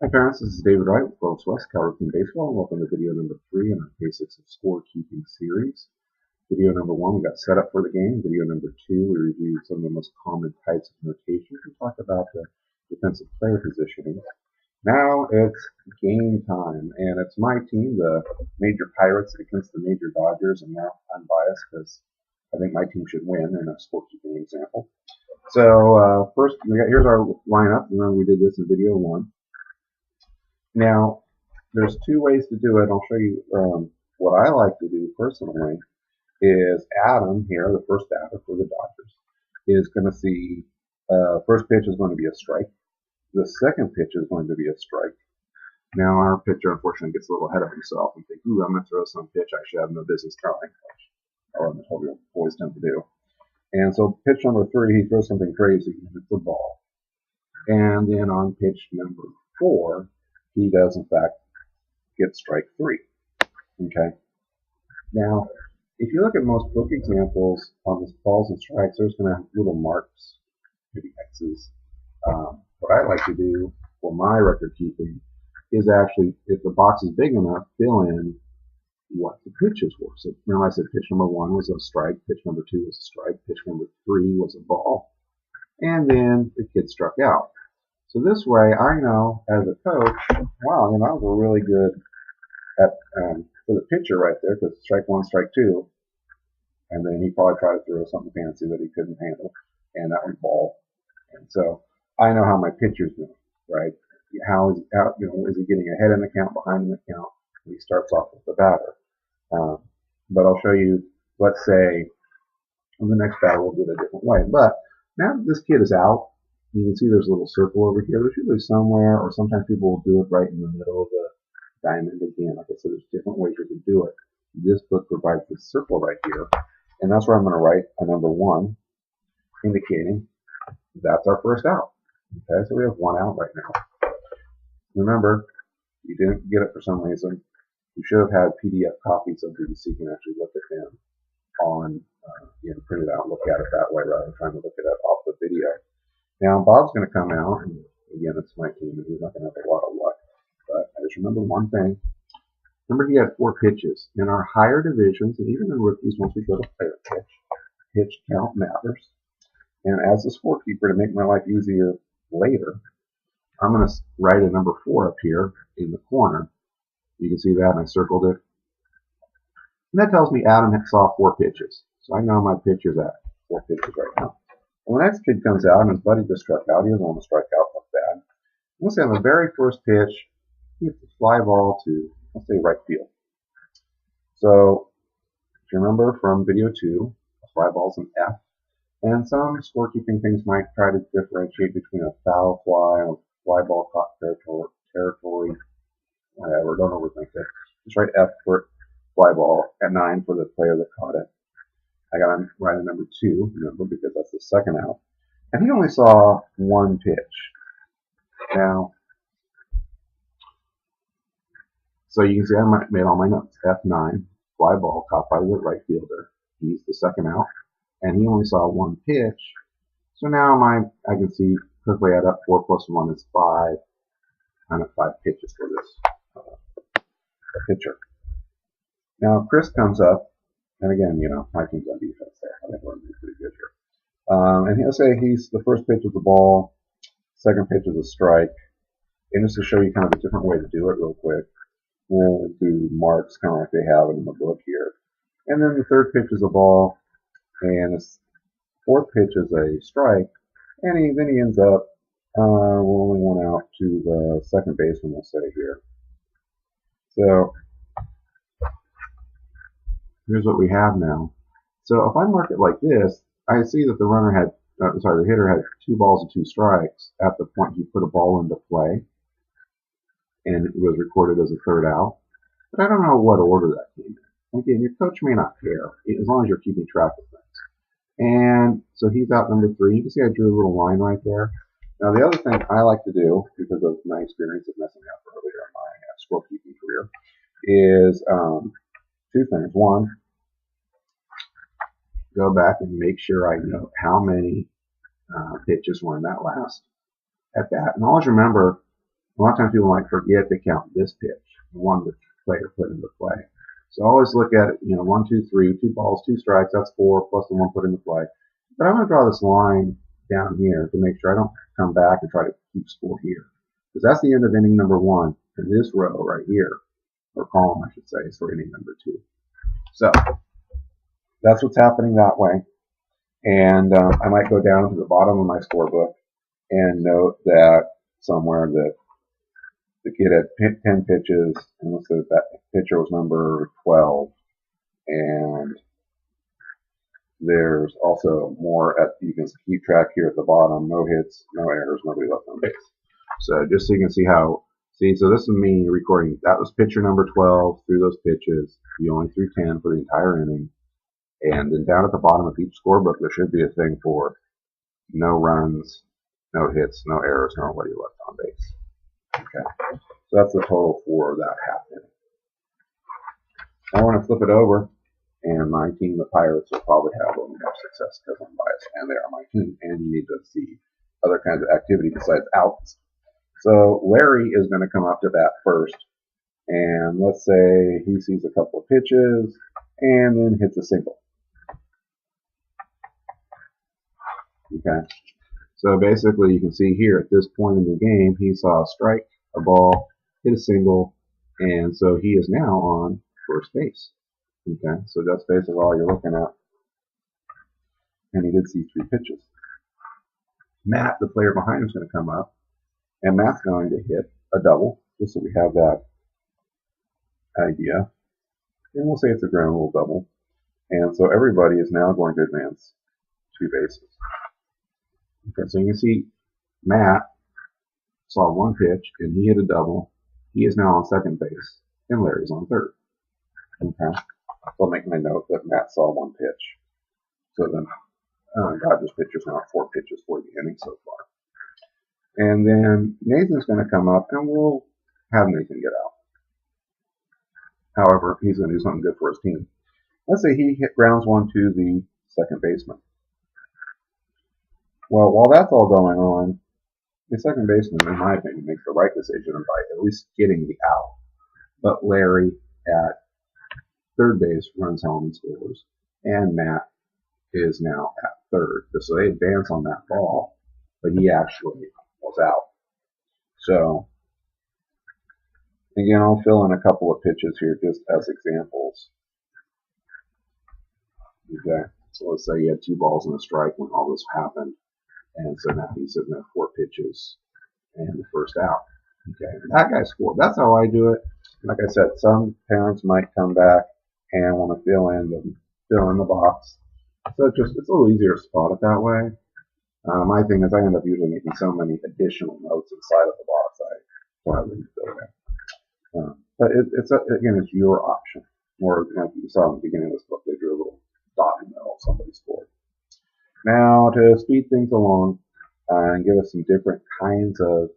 Hi parents, this is David Wright with Clovis West, Calvert Team Baseball. Welcome to video number 3 in our Basics of Scorekeeping series. Video number 1, we got set up for the game. Video number 2, we reviewed some of the most common types of notation. We talked about the defensive player positioning. Now it's game time, and it's my team, the Major Pirates, against the Major Dodgers, and now I'm biased because I think my team should win in a scorekeeping example. So first, here's our lineup. Remember we did this in video 1. Now, there's two ways to do it. I'll show you what I like to do personally is Adam here, the first batter for the Dodgers, is going to see first pitch is going to be a strike. The second pitch is going to be a strike. Now, our pitcher, unfortunately, gets a little ahead of himself and thinks, ooh, I'm going to throw some pitch I should have no business throwing. I told you, boys tend to do. And so pitch number 3, he throws something crazy, and it's a ball. And then on pitch number 4, he does, in fact, get strike 3. Okay. Now, if you look at most book examples on this balls and strikes, there's going to have little marks, maybe X's. What I like to do for my record keeping is actually, if the box is big enough, fill in what the pitches were. So remember I said pitch number 1 was a strike, pitch number 2 was a strike, pitch number 3 was a ball, and then the kid struck out. So this way, I know as a coach, wow, I was really good at for the pitcher right there, because strike 1, strike 2, and then he probably tried to throw something fancy that he couldn't handle, and that was ball. And so I know how my pitcher's doing, right? How is he getting ahead in the count, behind in the count? When he starts off with the batter. But I'll show you. Let's say on the next batter we'll do it a different way. But now that this kid is out, you can see there's a little circle over here. There's usually somewhere, or sometimes people will do it right in the middle of the diamond again. Like I said, there's different ways you can do it. This book provides this circle right here, and that's where I'm going to write a number 1, indicating that's our first out. Okay, so we have 1 out right now. Remember, you didn't get it for some reason. You should have had PDF copies of these so you can actually look at them on, print it out, look at it that way rather than trying to look at it off the video. Now, Bob's going to come out, and again, it's my team, and he's not going to have a lot of luck. But I just remember one thing. Remember, he had 4 pitches. In our higher divisions, and even in rookies, once we go to player pitch count matters. And as a scorekeeper, to make my life easier later, I'm going to write a number 4 up here in the corner. You can see that, and I circled it. And that tells me Adam saw 4 pitches. So I know my pitcher's at 4 pitches right now. When the next kid comes out, and his buddy just struck out, he doesn't want to strike out like that. Let's say on the very first pitch, he hits a fly ball to, let's say, right field. So, if you remember from video 2, a fly ball's an F. And some scorekeeping things might try to differentiate between a foul fly and a fly ball caught territory, whatever, don't overthink it. Just write F for fly ball at 9 for the player that caught it. I got to write a number 2, remember, because that's the second out. And he only saw 1 pitch. Now, so you can see I made all my notes. F9, fly ball caught by the right fielder. He's the second out. And he only saw 1 pitch. So now I can see, quickly add up 4 plus 1 is 5. Kind of 5 pitches for this pitcher. Now Chris comes up, and again, my team's on defense there. I think we're going to be pretty good here. And he'll say the first pitch is the ball, second pitch is a strike. And just to show you kind of a different way to do it real quick, we'll do marks kind of like they have in the book here. And then the third pitch is a ball, and the fourth pitch is a strike. And then he ends up rolling 1 out to the second baseman, we'll say here. So here's what we have now. So if I mark it like this, I see that the hitter had 2 balls and 2 strikes at the point he put a ball into play, and it was recorded as a third out. But I don't know what order that came in. Again, your coach may not care, as long as you're keeping track of things. And so he's out number 3. You can see I drew a little line right there. Now the other thing I like to do, because of my experience of messing up earlier in my scorekeeping career, is 2 things. 1, go back and make sure I know how many pitches were in that last at bat. And always remember, A lot of times people might forget to count this pitch, the one the player put into play. So always look at it, 1, 2, 3, 2 balls, 2 strikes, that's 4, plus the one put into play. But I'm going to draw this line down here to make sure I don't come back and try to keep score here. Because that's the end of inning number 1, and this row right here, or column I should say, is for inning number 2. So that's what's happening that way. And I might go down to the bottom of my scorebook and note that somewhere that the kid had 10 pitches, and let's say that pitcher was number 12, and there's also more you can keep track here at the bottom, no hits, no errors, nobody left on base. So just so you can see so this is me recording, that was pitcher number 12, threw those pitches, he only threw 10 for the entire inning, and then down at the bottom of each scorebook there should be a thing for no runs, no hits, no errors, nobody left on base. Okay, so that's the total for that half inning. Now we're going to flip it over, and my team, the Pirates, will probably have a little more success because I'm biased, and they are my team, and you need to see other kinds of activity besides outs. So Larry is going to come up to bat first, and let's say he sees a couple of pitches, and then hits a single. Okay, so basically you can see here at this point in the game, he saw a strike, a ball, hit a single, and so he is now on first base. Okay, so that's basically all you're looking at. And he did see 3 pitches. Matt, the player behind him, is going to come up, and Matt's going to hit a double, just so we have that idea. And we'll say it's a ground rule double. And so everybody is now going to advance 2 bases. Okay, so you can see Matt saw 1 pitch, and he hit a double. He is now on second base, and Larry's on third. Okay, so I'll make my note that Matt saw 1 pitch. So then Dodgers pitcher's now 4 pitches for the inning so far. And then Nathan's going to come up, and we'll have Nathan get out. However, he's going to do something good for his team. Let's say he grounds one to the second baseman. Well, while that's all going on, the second baseman, in my opinion, makes the right decision by at least getting the out. But Larry at third base runs home and scores, and Matt is now at third. So they advance on that ball, but he actually was out. So again, I'll fill in a couple of pitches here just as examples. Okay, so let's say you had 2 balls and a strike when all this happened, and so now he's sitting at 4 pitches and the first out. Okay, that guy scored. That's how I do it. Like I said, some parents might come back and want to fill in the box. So it's a little easier to spot it that way. My thing is I end up usually making so many additional notes inside of the box I don't really fill it in. But again, it's your option. Or like you saw in the beginning of this book, they drew a little dot in the middle of somebody's scored. Now, to speed things along and give us some different kinds of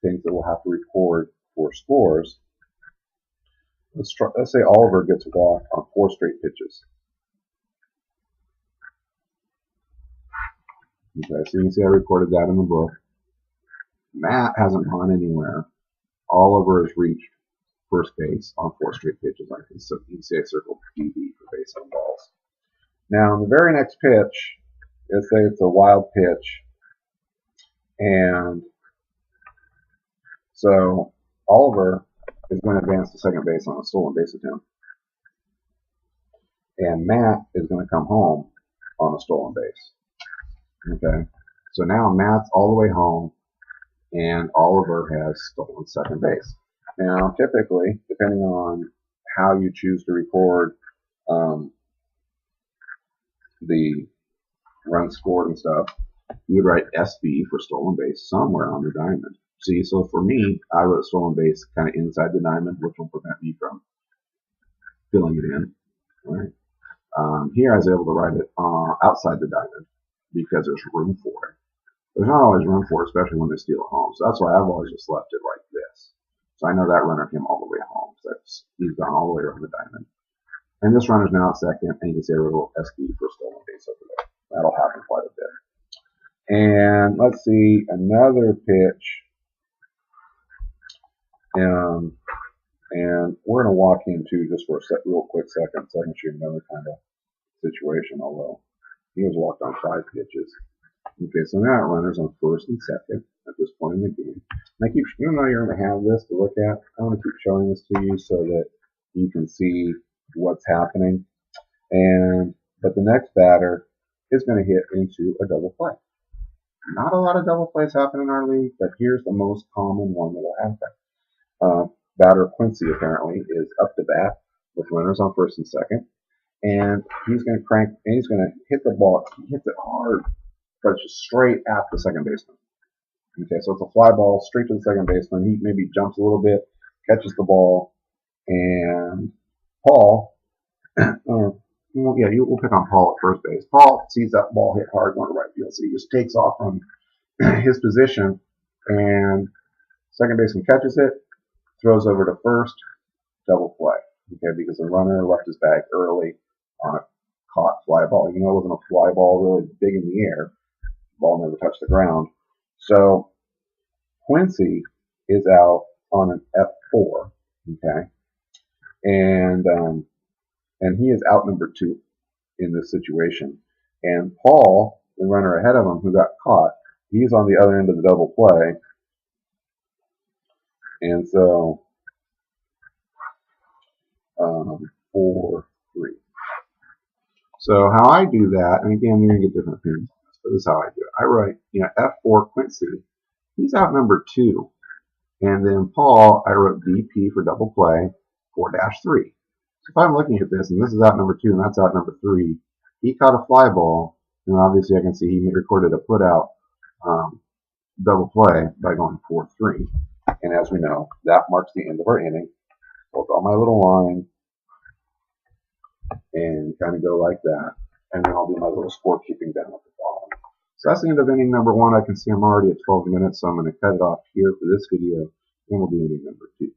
things that we'll have to record for scores, let's say Oliver gets walked on 4 straight pitches. Okay, so you can see I recorded that in the book. Matt hasn't gone anywhere. Oliver has reached first base on 4 straight pitches. So you can see I circled PB for base on balls. Now, in the very next pitch, let's say it's a wild pitch, and so Oliver is going to advance to second base on a stolen base attempt, and Matt is going to come home on a stolen base. Okay, so now Matt's all the way home, and Oliver has stolen second base. Now, typically, depending on how you choose to record the runs scored and stuff, you would write SB for stolen base somewhere on the diamond. See, so for me, I wrote stolen base kind of inside the diamond, which will prevent me from filling it in. All right. Here I was able to write it outside the diamond because there's room for it. There's not always room for it, especially when they steal it home. So that's why I've always just left it like this. So I know that runner came all the way home. So he's gone all the way around the diamond. And this runner's now at second, and you can see a little SB for stolen base over there. That'll happen quite a bit. And let's see, another pitch. And we're going to walk into, just for a real quick second, so I can show you another kind of situation, although he was walked on 5 pitches. Okay, so now runners on first and second at this point in the game. And I keep, even though you're going to have this to look at, I want to keep showing this to you so that you can see what's happening. But the next batter is going to hit into a double play. Not a lot of double plays happen in our league, but here's the most common one that will happen. Batter Quincy apparently is up to bat with runners on first and second, and he's going to crank and he's going to hit the ball. He hits it hard, but it's just straight at the second baseman. Okay, so it's a fly ball straight to the second baseman. He maybe jumps a little bit, catches the ball, and Paul, we'll pick on Paul at first base. Paul sees that ball hit hard going to right field, so he just takes off from his position, and second baseman catches it, throws over to first, double play. Okay, because the runner left his bag early on a caught fly ball. Even though it wasn't a fly ball really big in the air, the ball never touched the ground. So Quincy is out on an F4. Okay, and he is out number 2 in this situation. And Paul, the runner ahead of him who got caught, he's on the other end of the double play. And so 4-3. So how I do that, and again, you're going to get different opinions on this, but this is how I do it. I write, F4 Quincy, he's out number 2. And then Paul, I wrote DP for double play, 4-3. So if I'm looking at this, and this is out number 2, and that's out number 3, he caught a fly ball, and obviously I can see he recorded a put out double play by going 4-3. And as we know, that marks the end of our inning. I'll draw my little line and kind of go like that. And then I'll do my little scorekeeping down at the bottom. So that's the end of inning number 1. I can see I'm already at 12 minutes, so I'm going to cut it off here for this video, and we'll do inning number 2.